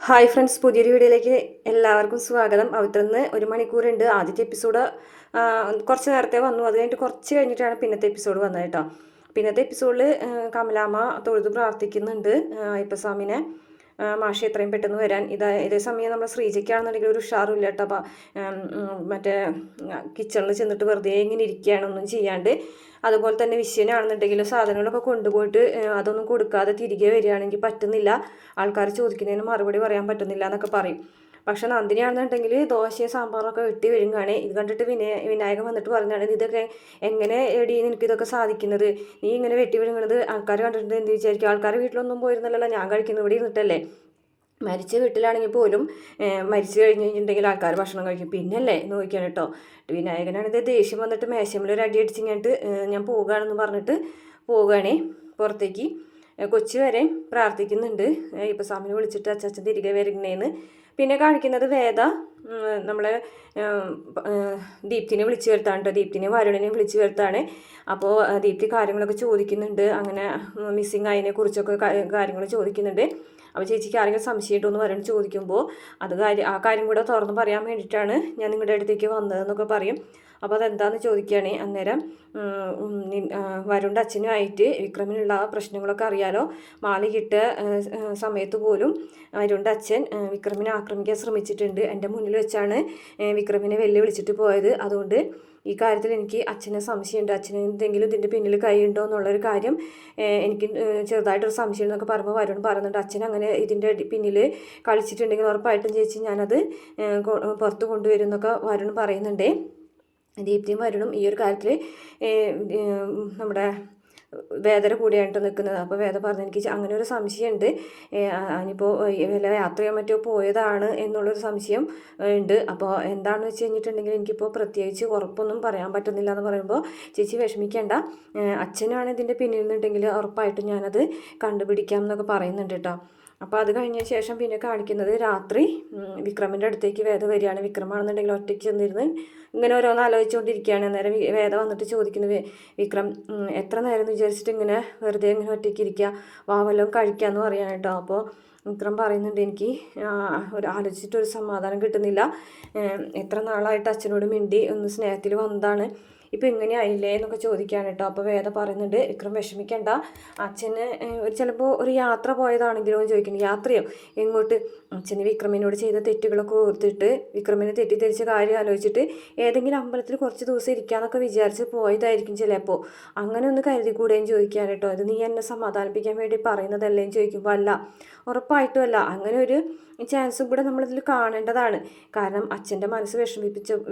Hi friends, പുതിയൊരു വീഡിയോയിലേക്ക് എല്ലാവർക്കും സ്വാഗതം. അവിടുന്ന് 1 മണിക്കൂറുണ്ട്. ആദ്യത്തെ എപ്പിസോഡ് കുറച്ച് നേരത്തെ വന്നു. അത് കഴിഞ്ഞിട്ട് കുറച്ച് കഴിഞ്ഞിട്ടാണ് പിന്നത്തെ എപ്പിസോഡ് വന്നത് കേട്ടോ. പിന്നത്തെ എപ്പിസോഡിൽ കമലാമ്മ തൊഴുതു പ്രാർത്ഥിക്കുന്നുണ്ട് അയ്യപ്പസ്വാമിനെ, മാഷി എത്രയും പെട്ടെന്ന് വരാൻ. ഇതേ സമയം നമ്മൾ ശ്രീജയ്ക്കാണെന്നുണ്ടെങ്കിൽ ഒരു ഉഷാറില്ല കേട്ടോ. അപ്പം മറ്റേ കിച്ചണിൽ ചെന്നിട്ട് വെറുതെ ഇങ്ങനെ ഇരിക്കുകയാണ്, ഒന്നും ചെയ്യാണ്ട്. അതുപോലെ തന്നെ വിശ്വനാണെന്നുണ്ടെങ്കിലും സാധനങ്ങളൊക്കെ കൊണ്ടുപോയിട്ട് അതൊന്നും കൊടുക്കാതെ തിരികെ വരികയാണെങ്കിൽ പറ്റുന്നില്ല, ആൾക്കാർ ചോദിക്കുന്നതിന് മറുപടി പറയാൻ പറ്റുന്നില്ല എന്നൊക്കെ പറയും. പക്ഷെ നന്ദിനിയാണെന്നുണ്ടെങ്കിൽ ദോശയും സാമ്പാറൊക്കെ വെട്ടി വരുങ്ങാണ്. ഇത് കണ്ടിട്ട് വിനായകൻ വന്നിട്ട് പറഞ്ഞാണ്, ഇതൊക്കെ എങ്ങനെ എടി നിനക്കിതൊക്കെ സാധിക്കുന്നത്? നീ ഇങ്ങനെ വെട്ടി വിഴുങ്ങുന്നത് ആൾക്കാർ കണ്ടിട്ട് എന്ത് വിചാരിക്കും? ആൾക്കാർ വീട്ടിലൊന്നും പോയിരുന്നല്ലോ, ഞാൻ കഴിക്കുന്നത് ഇവിടെ ഇരുന്നിട്ടല്ലേ. മരിച്ച വീട്ടിലാണെങ്കിൽ പോലും മരിച്ചു കഴിഞ്ഞ് കഴിഞ്ഞിട്ടുണ്ടെങ്കിൽ ആൾക്കാർ ഭക്ഷണം കഴിക്കും, പിന്നല്ലേ നോക്കിയാണ് കേട്ടോ. വിനായകനാണിത് ദേഷ്യം വന്നിട്ട് മേശമ്മൽ ഒരു അടി അടിച്ചിങ്ങോട്ട് ഞാൻ പോവുകയാണെന്ന് പറഞ്ഞിട്ട് പോവുകയാണേ പുറത്തേക്ക്. കൊച്ചു വരെ പ്രാർത്ഥിക്കുന്നുണ്ട് ഇപ്പം സ്വാമിനെ വിളിച്ചിട്ട് അച്ചാച്ചൻ തിരികെ വരുന്നേന്ന്. പിന്നെ കാണിക്കുന്നത് വേദ നമ്മളെ ദീപ്തിനെ വിളിച്ചു വരുത്താണ് കേട്ടോ. ദീപ്തിനെ വരുണിനെ വിളിച്ചു വരുത്താണ്. അപ്പോൾ ദീപ്തി കാര്യങ്ങളൊക്കെ ചോദിക്കുന്നുണ്ട്, അങ്ങനെ മിസ്സിങ് ആയതിനെ കുറിച്ചൊക്കെ കാര്യങ്ങൾ ചോദിക്കുന്നുണ്ട്. അപ്പോൾ ചേച്ചിക്ക് ആരെങ്കിലും സംശയം ഉണ്ടോ എന്ന് വരുൺ ചോദിക്കുമ്പോൾ ആ കാര്യം കൂടെ തുറന്ന് പറയാൻ വേണ്ടിയിട്ടാണ് ഞാൻ നിങ്ങളുടെ അടുത്തേക്ക് വന്നതെന്നൊക്കെ പറയും. അപ്പോൾ അതെന്താണെന്ന് ചോദിക്കുകയാണ്. അന്നേരം വരുണിൻ്റെ അച്ഛനുമായിട്ട് വിക്രമിനുള്ള പ്രശ്നങ്ങളൊക്കെ അറിയാലോ. മാലയിട്ട സമയത്ത് പോലും വരുണിൻ്റെ അച്ഛൻ വിക്രമിനെ ആക്രമിക്കാൻ ശ്രമിച്ചിട്ടുണ്ട്. എൻ്റെ മുന്നിൽ വെച്ചാണ് വിക്രമിനെ വെല്ലുവിളിച്ചിട്ട് പോയത്. അതുകൊണ്ട് ഈ കാര്യത്തിൽ എനിക്ക് അച്ഛനെ സംശയമുണ്ട്. അച്ഛന് എന്തെങ്കിലും ഇതിൻ്റെ പിന്നിൽ കൈയുണ്ടോ എന്നുള്ളൊരു കാര്യം എനിക്ക് ചെറുതായിട്ടൊരു സംശയം എന്നൊക്കെ പറയുമ്പോൾ വരുൺ പറയുന്നുണ്ട്, അച്ഛൻ അങ്ങനെ ഇതിൻ്റെ പിന്നിൽ കളിച്ചിട്ടുണ്ടെങ്കിൽ ഉറപ്പായിട്ടും ചേച്ചി ഞാനത് പുറത്ത് കൊണ്ടുവരും എന്നൊക്കെ വരുൺ പറയുന്നുണ്ട്. ദീപ്തിയും വരുണും ഈ ഒരു കാര്യത്തിൽ നമ്മുടെ വേദന കൂടിയായിട്ട് നിൽക്കുന്നത്. അപ്പോൾ വേദ പറഞ്ഞു, എനിക്ക് അങ്ങനെ ഒരു സംശയമുണ്ട്, അതിനിപ്പോൾ വല്ല യാത്രയോ മറ്റോ പോയതാണ് എന്നുള്ളൊരു സംശയം ഉണ്ട്. അപ്പോൾ എന്താണെന്ന് വെച്ച് കഴിഞ്ഞിട്ടുണ്ടെങ്കിൽ എനിക്കിപ്പോൾ പ്രത്യേകിച്ച് ഉറപ്പൊന്നും പറയാൻ പറ്റുന്നില്ല എന്ന് പറയുമ്പോൾ, ചേച്ചി വിഷമിക്കേണ്ട, അച്ഛനാണ് ഇതിൻ്റെ പിന്നിൽ നിന്നുണ്ടെങ്കിൽ ഉറപ്പായിട്ടും ഞാനത് കണ്ടുപിടിക്കാം എന്നൊക്കെ പറയുന്നുണ്ട് കേട്ടോ. അപ്പോൾ അത് കഴിഞ്ഞ ശേഷം പിന്നെ കാണിക്കുന്നത് രാത്രി വിക്രമിൻ്റെ അടുത്തേക്ക് വേദ വരികയാണ്. വിക്രമാണെന്നുണ്ടെങ്കിൽ ഒറ്റയ്ക്ക് ചെന്നിരുന്ന് ഇങ്ങനെ ഓരോന്ന് ആലോചിച്ചുകൊണ്ടിരിക്കുകയാണ്. നേരം വേദ വന്നിട്ട് ചോദിക്കുന്നത്, വിക്രം എത്ര നേരം വിചാരിച്ചിട്ട് ഇങ്ങനെ വെറുതെ ഇങ്ങനെ ഒറ്റയ്ക്ക് ഇരിക്കുക, വല്ലതും കഴിക്കാമെന്ന് പറയാൻ കേട്ടോ. അപ്പോൾ വിക്രം പറയുന്നുണ്ട്, എനിക്ക് ആലോചിച്ചിട്ടൊരു സമാധാനം കിട്ടുന്നില്ല, എത്ര നാളായിട്ട് അച്ഛനോട് മിണ്ടി ഒന്ന് സ്നേഹത്തിൽ വന്നതാണ്, ഇപ്പം ഇങ്ങനെ ആയില്ലേ എന്നൊക്കെ ചോദിക്കുകയാണ് കേട്ടോ. അപ്പോൾ വേദ പറയുന്നുണ്ട്, വിക്രം വിഷമിക്കേണ്ട, അച്ഛന് ചിലപ്പോൾ ഒരു യാത്ര പോയതാണെങ്കിലോ എന്ന് ചോദിക്കുന്നു. യാത്രയോ എങ്ങോട്ട്? അച്ഛന് വിക്രമിനോട് ചെയ്ത തെറ്റുകളൊക്കെ ഓർത്തിട്ട് വിക്രമിനെ തെറ്റിദ്ധരിച്ച കാര്യം ആലോചിച്ചിട്ട് ഏതെങ്കിലും അമ്പലത്തിൽ കുറച്ച് ദിവസം ഇരിക്കാമെന്നൊക്കെ വിചാരിച്ച് പോയതായിരിക്കും ചിലപ്പോൾ, അങ്ങനെ ഒന്ന് കരുതിക്കൂടെയും ചോദിക്കാൻ കേട്ടോ. ഇത് നീ എന്നെ സമാധാനിപ്പിക്കാൻ വേണ്ടി പറയുന്നതല്ലേ എന്ന് ചോദിക്കുമ്പോൾ, അല്ല, ഉറപ്പായിട്ടുമല്ല, അങ്ങനെ ഒരു ചാൻസും കൂടെ നമ്മളിതിൽ കാണേണ്ടതാണ്. കാരണം അച്ഛൻ്റെ മനസ്സ്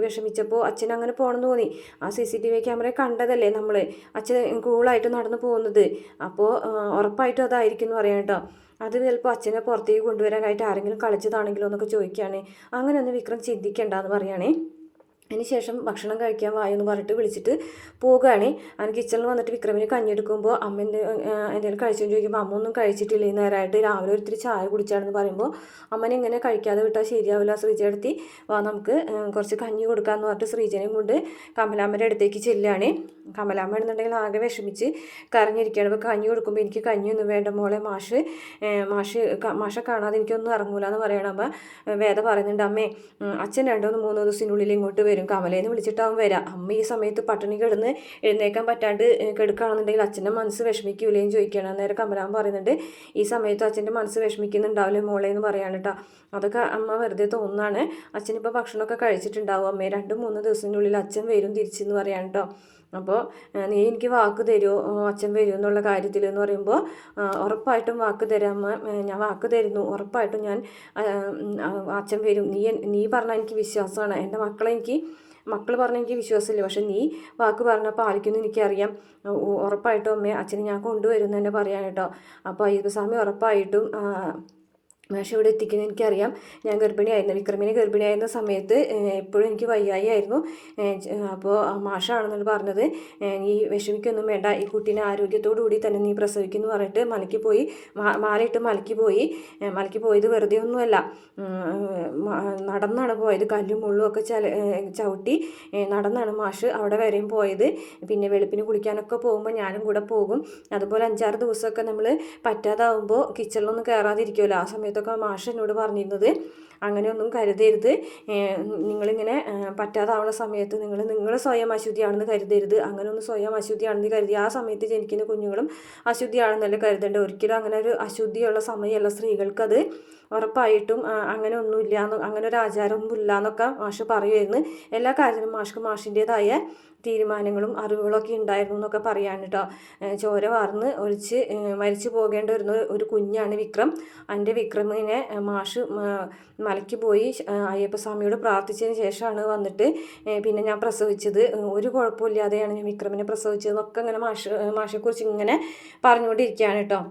വിഷമിച്ചപ്പോൾ അച്ഛൻ അങ്ങനെ പോകണമെന്ന് തോന്നി. ആ CCTV ക്യാമറ കണ്ടതല്ലേ നമ്മൾ, അച്ഛൻ കൂളായിട്ട് നടന്നു പോകുന്നത്. അപ്പോൾ ഉറപ്പായിട്ടും അതായിരിക്കും എന്ന് പറയാം കേട്ടോ. അത് ചിലപ്പോൾ അച്ഛനെ പുറത്തേക്ക് കൊണ്ടുവരാനായിട്ട് ആരെങ്കിലും കളിച്ചതാണെങ്കിലോ എന്നൊക്കെ ചോദിക്കുകയാണ്. അങ്ങനെയൊന്നും വിക്രം ചിന്തിക്കേണ്ടെന്ന് പറയുകയാണേ. അതിനുശേഷം ഭക്ഷണം കഴിക്കാൻ വായെന്ന് പറഞ്ഞിട്ട് വിളിച്ചിട്ട് പോകുകയാണ്. അവൻ കിച്ചണിൽ വന്നിട്ട് വിക്രമിന് കഞ്ഞെടുക്കുമ്പോൾ അമ്മ എന്തെങ്കിലും കഴിച്ചെന്ന് ചോദിക്കുമ്പോൾ അമ്മ ഒന്നും കഴിച്ചിട്ടില്ല, ഈ നേരമായിട്ട് രാവിലെ ഒരിത്തിരി ചായ കുടിച്ചാണെന്ന് പറയുമ്പോൾ, അമ്മനെ ഇങ്ങനെ കഴിക്കാതെ വിട്ടാൽ ശരിയാവില്ല, ശ്രീജയെടുത്തി വാ നമുക്ക് കുറച്ച് കഞ്ഞി കൊടുക്കാമെന്ന് പറഞ്ഞിട്ട് ശ്രീജനെയും കൊണ്ട് കമലാമ്മയുടെ അടുത്തേക്ക് ചെല്ലുകയാണ്. കമലാമ്മ എന്നുണ്ടെങ്കിൽ ആകെ വിഷമിച്ച് കരഞ്ഞിരിക്കുകയാണ്. അപ്പോൾ കഞ്ഞി കൊടുക്കുമ്പോൾ, എനിക്ക് കഞ്ഞിയൊന്നും വേണ്ട മോളെ, മാഷെ കാണാതെ എനിക്കൊന്നും ഇറങ്ങൂല എന്ന് പറയണം. അപ്പോൾ വേദ പറയുന്നുണ്ട്, അമ്മേ അച്ഛൻ 2-3 ദിവസത്തിനുള്ളിൽ ഇങ്ങോട്ട് വരും, കമലേന്ന് വിളിച്ചിട്ടാവും വരാം, അമ്മ ഈ സമയത്ത് പട്ടിണി കിടന്ന് എഴുന്നേക്കാൻ പറ്റാണ്ട് കിടക്കുകയാണെന്നുണ്ടെങ്കിൽ അച്ഛൻ്റെ മനസ്സ് വിഷമിക്കൂലേന്ന് ചോദിക്കുകയാണ്. അന്നേരം കമലാമ്മ പറയുന്നുണ്ട്, ഈ സമയത്ത് അച്ഛൻ്റെ മനസ്സ് വിഷമിക്കുന്നുണ്ടാവില്ലേ മോളെ എന്ന് പറയാണ് കേട്ടോ. അതൊക്കെ അമ്മ വെറുതെ തോന്നുന്നതാണ്, അച്ഛനിപ്പോൾ ഭക്ഷണമൊക്കെ കഴിച്ചിട്ടുണ്ടാവും അമ്മേ, 2-3 ദിവസത്തിനുള്ളിൽ അച്ഛൻ വരും തിരിച്ചെന്ന് പറയാണ് കേട്ടോ. അപ്പോൾ നീ എനിക്ക് വാക്ക് തരുമോ അച്ഛൻ വരും എന്നുള്ള കാര്യത്തിൽ എന്ന് പറയുമ്പോൾ, ഉറപ്പായിട്ടും വാക്ക് തരാം അമ്മ, ഞാൻ വാക്ക് തരുന്നു, ഉറപ്പായിട്ടും ഞാൻ അച്ഛൻ വരും, നീ പറഞ്ഞാൽ എനിക്ക് വിശ്വാസമാണ്, എൻ്റെ മക്കൾ പറഞ്ഞാൽ എനിക്ക് വിശ്വാസമില്ല, പക്ഷെ നീ വാക്ക് പറഞ്ഞാൽ പാലിക്കുമെന്ന് എനിക്കറിയാം, ഉറപ്പായിട്ടും അമ്മേ അച്ഛനെ ഞാൻ കൊണ്ടുവരും എന്ന് തന്നെ പറയാൻ കേട്ടോ. അപ്പോൾ അയ്യപ്പസ്വാമി ഉറപ്പായിട്ടും മാഷ ഇവിടെ എത്തിക്കുന്നത് എനിക്കറിയാം, ഞാൻ ഗർഭിണിയായിരുന്നു, വിക്രമിനെ ഗർഭിണിയായിരുന്ന സമയത്ത് എപ്പോഴും എനിക്ക് വയ്യായി ആയിരുന്നു, അപ്പോൾ മാഷാണെന്നാണ് പറഞ്ഞത്, നീ വിഷമിക്കൊന്നും വേണ്ട, ഈ കുട്ടീനെ ആരോഗ്യത്തോടു കൂടി തന്നെ നീ പ്രസവിക്കുമെന്ന് പറഞ്ഞിട്ട് മലയ്ക്ക് പോയി, മാലയിട്ട് മലയ്ക്ക് പോയത് വെറുതെ ഒന്നുമല്ല, നടന്നാണ് പോയത്, കല്ലും മുള്ളും ഒക്കെ ചവിട്ടി നടന്നാണ് മാഷ് അവിടെ വരെയും പോയത്. പിന്നെ വെളുപ്പിന് കുളിക്കാനൊക്കെ പോകുമ്പോൾ ഞാനും കൂടെ പോകും, അതുപോലെ 5-6 ദിവസമൊക്കെ നമ്മൾ പറ്റാതാവുമ്പോൾ കിച്ചണിലൊന്നും കയറാതിരിക്കുമല്ലോ, ആ സമയത്തൊക്കെ സമയത്തൊക്കെ മാഷ് എന്നോട് പറഞ്ഞിരുന്നത് അങ്ങനെയൊന്നും കരുതരുത്, നിങ്ങളിങ്ങനെ പറ്റാതാവുന്ന സമയത്ത് നിങ്ങൾ സ്വയം അശുദ്ധിയാണെന്ന് കരുതരുത്, അങ്ങനെയൊന്നും സ്വയം അശുദ്ധിയാണെന്ന് കരുതി ആ സമയത്ത് ജനിക്കുന്ന കുഞ്ഞുങ്ങളും അശുദ്ധിയാണെന്നല്ല കരുതേണ്ടത്. ഒരിക്കലും അങ്ങനെ ഒരു അശുദ്ധിയുള്ള സമയമല്ല സ്ത്രീകൾക്കത്, ഉറപ്പായിട്ടും അങ്ങനെ ഒന്നുമില്ല, അങ്ങനെ ഒരു ആചാരമൊന്നും ഇല്ല എന്നൊക്കെ മാഷ് പറയുമായിരുന്നു. എല്ലാ കാര്യത്തിലും മാഷിൻ്റേതായ തീരുമാനങ്ങളും അറിവുകളൊക്കെ ഉണ്ടായിരുന്നു എന്നൊക്കെ പറയാൻ കേട്ടോ. ചോര വാർന്ന് ഒലിച്ച് മരിച്ചു പോകേണ്ടി വരുന്ന ഒരു കുഞ്ഞാണ് വിക്രം. എൻ്റെ വിക്രമിനെ മാഷ് മലയ്ക്ക് പോയി അയ്യപ്പസ്വാമിയോട് പ്രാർത്ഥിച്ചതിന് ശേഷമാണ് വന്നിട്ട് പിന്നെ ഞാൻ പ്രസവിച്ചത്, ഒരു കുഴപ്പമില്ലാതെയാണ് ഞാൻ വിക്രമിനെ പ്രസവിച്ചതെന്നൊക്കെ ഇങ്ങനെ മാഷെക്കുറിച്ച് ഇങ്ങനെ പറഞ്ഞുകൊണ്ടിരിക്കുകയാണ് കേട്ടോ.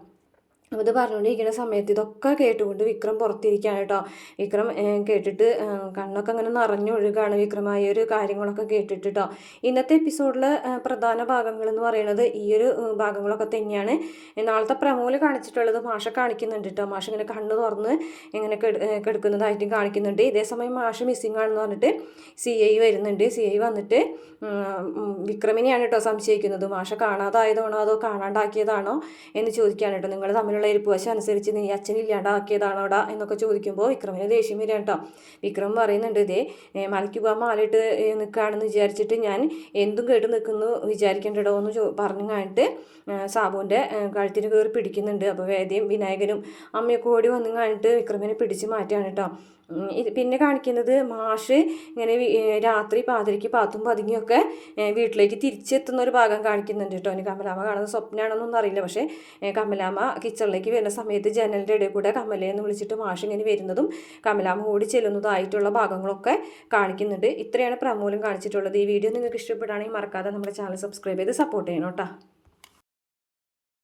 അത് പറഞ്ഞുകൊണ്ടിരിക്കുന്ന സമയത്ത് ഇതൊക്കെ കേട്ടുകൊണ്ട് വിക്രം പുറത്തിരിക്കുകയാണ് കേട്ടോ. വിക്രം കേട്ടിട്ട് കണ്ണൊക്കെ അങ്ങനെ നിറഞ്ഞൊഴുകാണ് വിക്രമായ ഒരു കാര്യങ്ങളൊക്കെ കേട്ടിട്ട് കേട്ടോ. ഇന്നത്തെ എപ്പിസോഡിൽ പ്രധാന ഭാഗങ്ങൾ എന്ന് പറയുന്നത് ഈ ഒരു ഭാഗങ്ങളൊക്കെ തന്നെയാണ്. നാളത്തെ പ്രമോല് കാണിച്ചിട്ടുള്ളത് മാഷ കാണിക്കുന്നുണ്ട് കേട്ടോ. മാഷ് ഇങ്ങനെ കണ്ണ് തുറന്ന് ഇങ്ങനെ കെടുക്കുന്നതായിട്ടും കാണിക്കുന്നുണ്ട്. ഇതേസമയം മാഷ് മിസ്സിങ് ആണെന്ന് പറഞ്ഞിട്ട് CI വരുന്നുണ്ട്. CI വന്നിട്ട് വിക്രമിനെയാണ് കേട്ടോ സംശയിക്കുന്നത്. മാഷ കാണാതായതാണോ അതോ കാണാണ്ടാക്കിയതാണോ എന്ന് ചോദിക്കുകയാണ് കേട്ടോ. നിങ്ങൾ തമ്മിലുള്ള ഇരിപ്പുവശം അനുസരിച്ച് നീ അച്ഛനില്ലാണ്ടാക്കിയതാണോടാ എന്നൊക്കെ ചോദിക്കുമ്പോൾ വിക്രമിന് ദേഷ്യം വരിക കേട്ടോ. വിക്രം പറയുന്നുണ്ട്, ഇതേ മലയ്ക്ക് പോകാൻ മാലയിട്ട് നിൽക്കുകയാണെന്ന് വിചാരിച്ചിട്ട് ഞാൻ എന്തും കേട്ട് നിൽക്കുന്നു വിചാരിക്കേണ്ടടോ എന്ന് പറഞ്ഞു കഴിഞ്ഞിട്ട് സാബുവിൻ്റെ കഴുത്തിന് കയറി പിടിക്കുന്നുണ്ട്. അപ്പോൾ വേദയും വിനായകനും അമ്മയൊക്കെ ഓടി വന്നു കഴിഞ്ഞിട്ട് വിക്രമിനെ പിടിച്ച് മാറ്റുകയാണ് കേട്ടോ. പിന്നെ കാണിക്കുന്നത് മാഷ് ഇങ്ങനെ രാത്രി പാതിരയ്ക്ക് പാത്തും പതുങ്ങിയൊക്കെ വീട്ടിലേക്ക് തിരിച്ചെത്തുന്ന ഒരു ഭാഗം കാണിക്കുന്നുണ്ട് കേട്ടോ. ഇനി കമലാമ്മ കാണുന്ന സ്വപ്നമാണെന്നൊന്നും അറിയില്ല. പക്ഷേ കമലാമ്മ കിച്ചണിലേക്ക് വരുന്ന സമയത്ത് ജനലിൻ്റെ ഇടയിൽ കൂടെ കമലയെന്ന് വിളിച്ചിട്ട് മാഷ് ഇങ്ങനെ വരുന്നതും കമലാമ്മ ഓടി ചെല്ലുന്നതായിട്ടുള്ള ഭാഗങ്ങളൊക്കെ കാണിക്കുന്നുണ്ട്. ഇത്രയാണ് പ്രമോലും കാണിച്ചിട്ടുള്ളത്. ഈ വീഡിയോ നിങ്ങൾക്ക് ഇഷ്ടപ്പെടുകയാണെങ്കിൽ മറക്കാതെ നമ്മുടെ ചാനൽ സബ്സ്ക്രൈബ് ചെയ്ത് സപ്പോർട്ട് ചെയ്യണം കേട്ടോ.